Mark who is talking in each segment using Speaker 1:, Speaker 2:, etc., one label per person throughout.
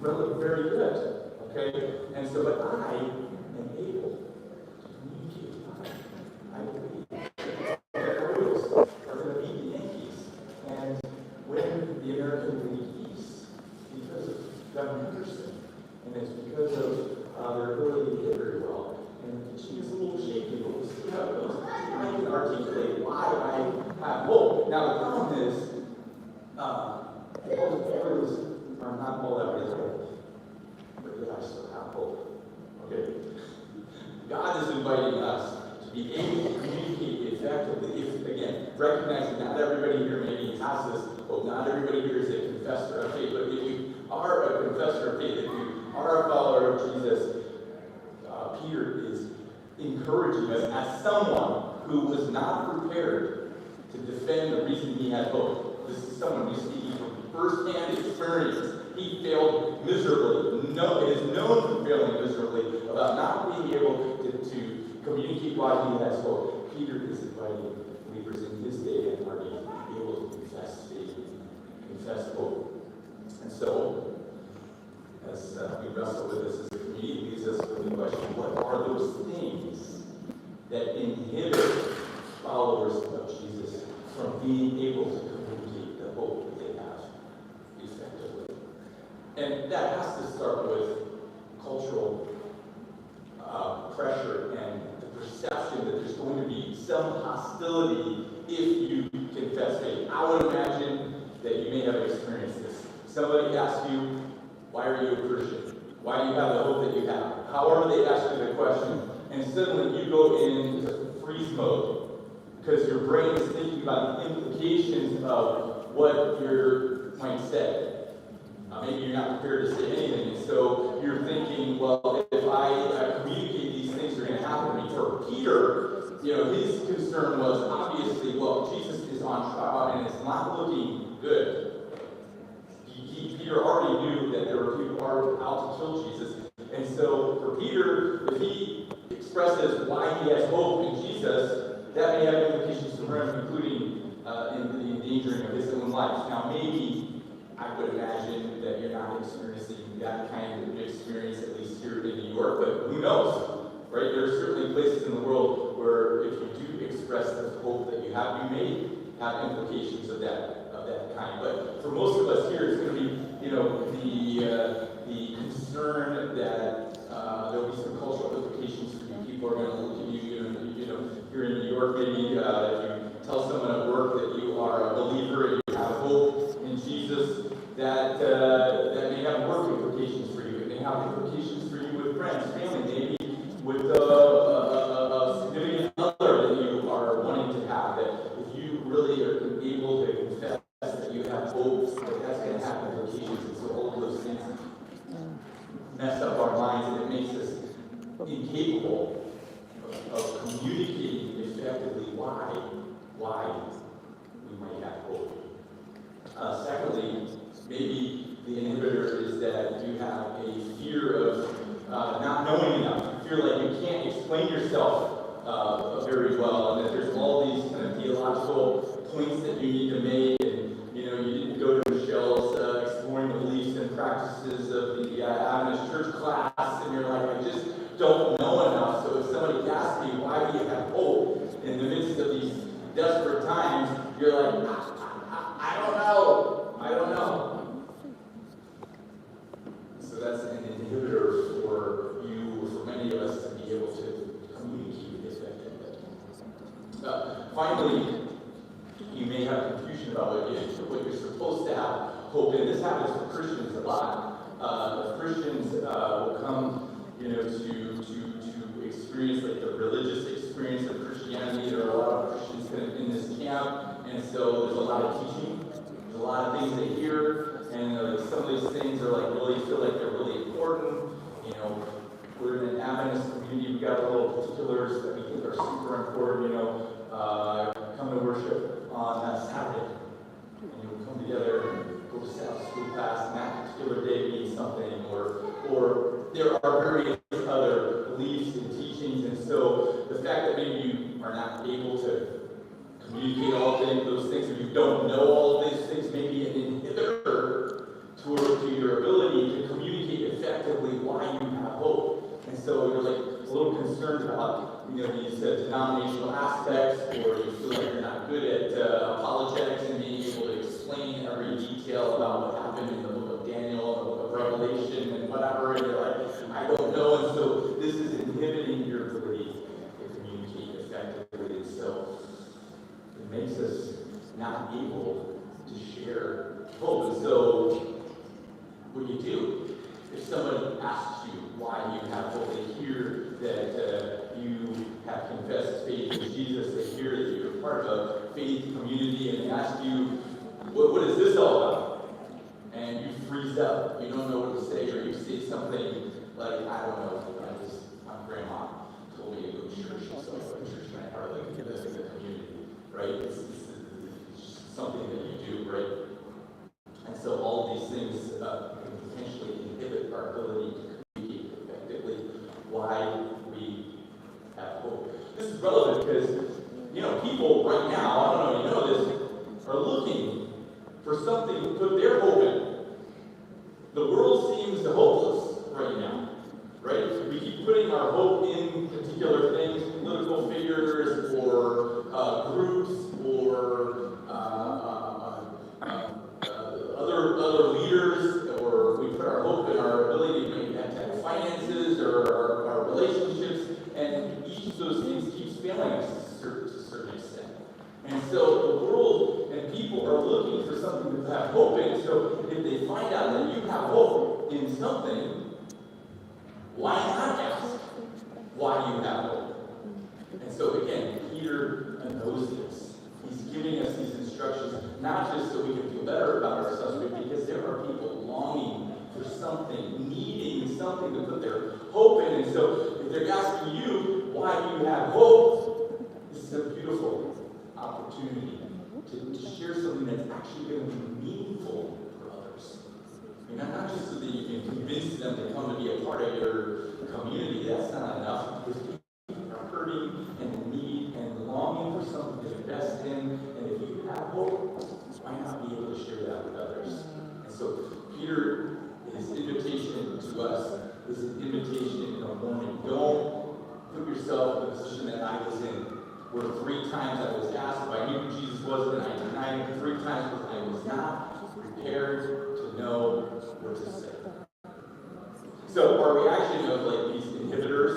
Speaker 1: very good. Okay? And so, but I am able to communicate. I believe the Orioles are going to beat the Yankees and win the American League East because of Doug Henderson. And it's because of their ability to hit very well. And the pitching is a little shaky, but we'll see how it goes. I can articulate why I have hope. Now, the problem is, the Orioles are not all that reliable, but yet I still have hope. Okay? God is inviting us to be able to communicate effectively. If, again, recognizing not everybody here maybe has this hope, not everybody here is a confessor of faith, but if we are a confessor of faith, if we are a follower of Jesus, Peter is encouraging us as someone who was not prepared to defend the reason he had hope. This is someone who's speaking from first-hand experience. He failed miserably. It is known for failing miserably about not being able to communicate why he has hope. Peter is inviting believers in his day and party to be able to confess faith, confess hope. And so, as we wrestle with this as a community, leads us with the question, what are those things that inhibit followers of Jesus from being able to communicate the hope that they have effectively? And that has to start with cultural pressure and the perception that there's going to be some hostility if you confess faith. I would imagine that you may have experienced this. Somebody asks you, why are you a Christian? Why do you have the hope that you have? However they ask you the question, and suddenly you go into freeze mode because your brain is thinking about the implications of what you might say. Maybe you're not prepared to say anything, and so you're thinking, well, if I communicate these things are going to happen to me. For Peter, his concern was obviously, well, Jesus is on trial and it's not looking good. Peter already knew that there were people out to kill Jesus. And so for Peter, if he expresses why he has hope in Jesus, that may have implications for him, including in the endangering of his own life. Now, maybe I would imagine that you're not experiencing that kind of experience, at least here in New York, but who knows, right? There are certainly places in the world where if you do express the hope that you have, you may have implications of that kind. But for most of us here, it's going to be, the concern that there'll be some cultural implications for you. People are going to look at you, here in New York, maybe if you tell someone at work that you are a believer and you have hope in Jesus, that may have work implications for you. It may have implications for you with friends, family, maybe with a significant other that you are wanting to have. That if you really are able to confess that you have hope, that's going to have implications. And so all of those things mess up our minds, and it makes us incapable of communicating effectively why we might have hope. Secondly, maybe the inhibitor is that you have a fear of not knowing enough. You feel like you can't explain yourself very well, and that there's all these kind of theological points that you need to make. You didn't go to Michelle's Exploring the Beliefs and Practices of the Adventist Church class, and you're like, I just don't know enough. So if somebody asks me, why do you have hope in the midst of these desperate times, you're like, I don't know. So that's an inhibitor for you, for many of us, to be able to communicate effectively. Finally, you may have confusion about what you're supposed to have hope in. This happens for Christians a lot. Christians will come, to experience like the religious experience of Christianity. There are a lot of Christians kind of in this camp, and so there's a lot of teaching. There's a lot of things they hear, and some of these things are like really feel like they're really important. We're in an Adventist community. We've got little particulars that we think are super important. Come to worship on Saturday, and you'll come together, go to Sabbath school class, and that particular day means something, or there are various other beliefs and teachings, and so the fact that maybe you are not able to communicate all those things, or you don't know all of these things, may be an inhibitor to your ability to communicate concerned about, these denominational aspects, or you feel like you're not good at apologetics and being able to explain every detail about what happened in the book of Daniel, the book of Revelation, and whatever, and you're like, I don't know, and so this is inhibiting your ability to communicate effectively, and so it makes us not able to share hope. And so what do? If somebody asks you why you have hope, they hear that you have confessed faith in Jesus, they hear that you're part of a faith community, and they ask you, what is this all about? And you freeze up. You don't know what to say, or you say something like, I don't know, my grandma told me to go to church, so I go to church, and I hardly live in the community, right? It's just something that you do, right? And so all these things can potentially inhibit our ability to communicate effectively why we have hope. This is relevant because, people right now, I don't know if you know this, are looking for something to put their hope in. The world seems hopeless right now, right? We keep putting our hope in particular things, political figures, or groups, or other leaders, or we put our hope in our ability to have finances, or our relationships, and each of those things keeps failing us to a certain extent. And so the world and people are looking for something to have hope in. So if they find out that you have hope in something, why not ask why you have hope? And so again, Peter knows this. He's giving us these instructions, not just so we can feel better about ourselves, but because there are people longing for something, needing something to put their hope in. And so if they're asking you why you have hope, this is a beautiful opportunity to share something that's actually going to be meaningful for others. Not just so that you can convince them to come to be a part of your community. That's not enough, because people are hurting and in need and longing for something to invest in. And if you have hope, why not be able to share that with others? And so Peter, his invitation to us is an invitation in a warning. Don't put yourself in the position that I was in, where 3 times I was asked if I knew who Jesus was, and I denied him 3 times because I was not prepared to know what to say. So our reaction of these inhibitors,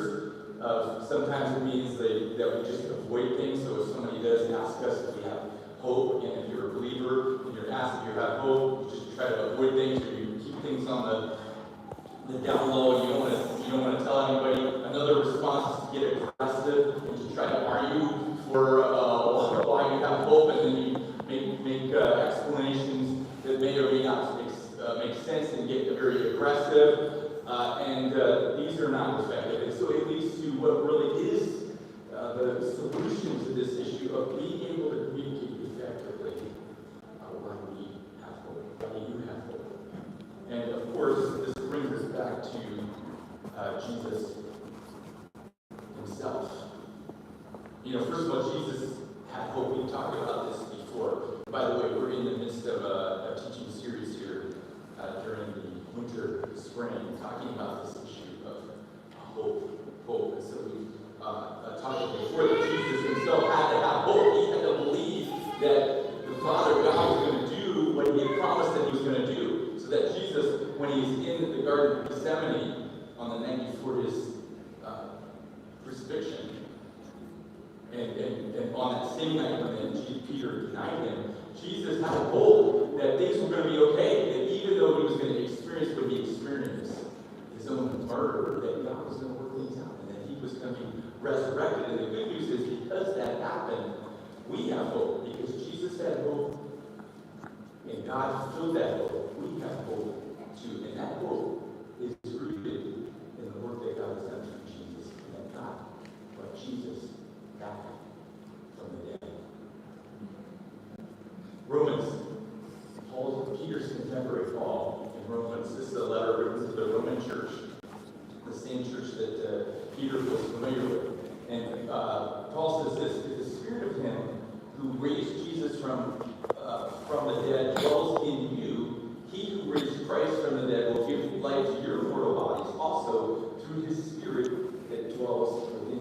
Speaker 1: sometimes it means that we just avoid things. So if somebody does ask us if we have hope, and if you're a believer and you're asked if you have hope, you just try to avoid things, or you keep things on the down low, and you don't want to tell anybody. Another response is to get aggressive and to try to argue for why you have hope, and then you make explanations that may or may not make sense and get very aggressive. And these are not effective. And so it leads to what really is the solution to this issue of being able to communicate effectively why we have hope, why you have hope. And of course, this brings us back to Jesus himself. First of all, Jesus had hope. We talked about this before. By the way, we're in the midst of a teaching series here during the winter, spring, talking about this issue of hope. And so we talked before that Jesus himself had to have hope. He had to believe that the Father God was going to do what he had promised that he was going to do. So that Jesus, when he's in the Garden of Gethsemane on the night before his crucifixion, and on that same night when Peter denied him, Jesus had hope that things were going to be okay, that even though he was going to experience what he experienced, his own murder, that God was going to work things out, and that he was going to be resurrected. And the good news is, because that happened, we have hope, because Jesus had hope, and God fulfilled that hope. We have hope too, and that hope is rooted in the work that God has done through Jesus, and that God brought Jesus back from the dead. Peter's contemporary Paul in Romans. This is a letter written to the Roman church, the same church that Peter was familiar with. And Paul says this: "If the spirit of him who raised Jesus from the dead dwells in you, he who raised Christ from the dead will give life to your mortal bodies also through his spirit that dwells within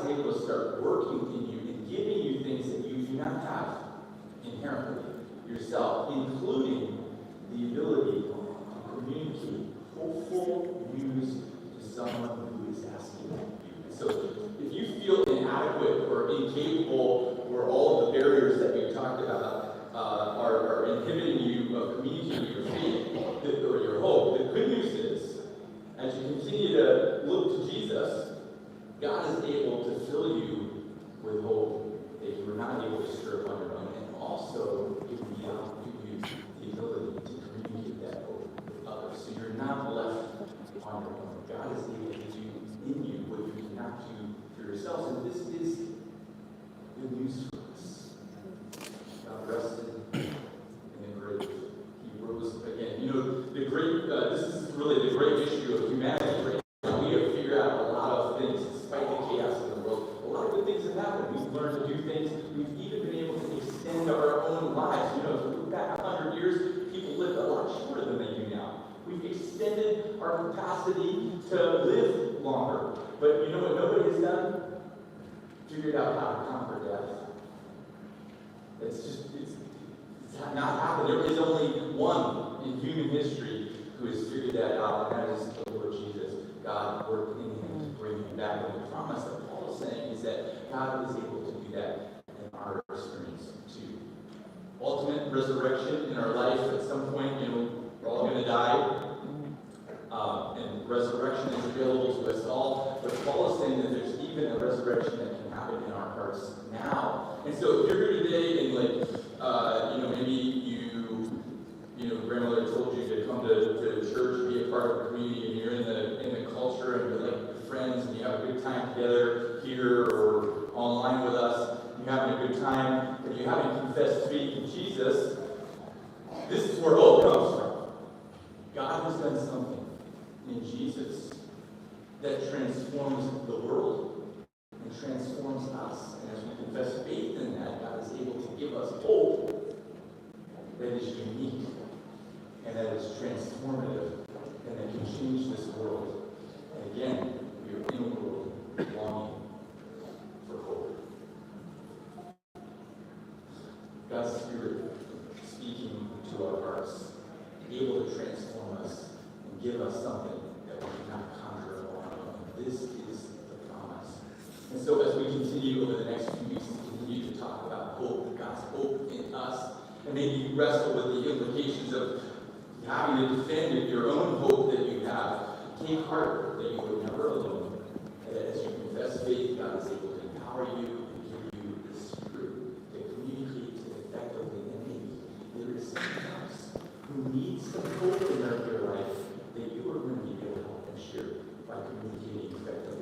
Speaker 1: is able to start working in you and giving you things that you do not have inherently yourself, including the ability to communicate hopeful news to someone who is asking you. So if you feel inadequate or incapable, or all of the barriers that we talked about are inhibiting you of communicating your faith or your hope, the good news is, as you continue to look to Jesus, God is able to fill you with hope that you were not able to stir up on your own, and also give you the ability to communicate that hope with others. So you're not left on your own. God is able to do in you what you cannot do for yourselves, and this is good news for us. God rested in the grave. He rose again. You know, the great. This is really the great issue of humanity right now. We have figured out a lot of things despite the chaos in the world. A lot of good things have happened. We've learned to do things. We've even been able to extend our own lives. You know, if we look back 100 years, people lived a lot shorter than they do now. We've extended our capacity to live longer. But you know what nobody has done? Figured out how to conquer death. It's not happened. There is only one in human history who has figured that out, and that is the Lord Jesus. God worked in him to bring him back. And the promise that Paul is saying is that God is able to do that in our experience too. Ultimate resurrection in our life at some point, you know, we're all going to die. And resurrection is available to us all. But Paul is saying that there's even a resurrection that can happen in our hearts now. And so if you're here today and maybe grandmother told you to come to church, be a part of the community, and you're in the culture and you're like your friends and you have a good time together here or online with us, you're having a good time, but you haven't confessed faith in Jesus, this is where hope comes from. God has done something in Jesus that transforms the world and transforms us. And as we confess faith in that, God is able to give us hope that is unique and that is transformative and that can change this world. And again, we are in a world longing for hope. God's Spirit speaking to our hearts, able to transform us and give us something that we cannot conjure up on our own. This is the promise. And so as we continue over the next few weeks to continue to talk about hope, God's hope in us, and maybe wrestle with the implications of having to defend your own hope that you have, take heart that you are never alone. And that as you confess faith, God is able to empower you and give you the Spirit to communicate effectively. And maybe there is someone else who needs some hope in their life that you are going to be able to help them share by communicating effectively.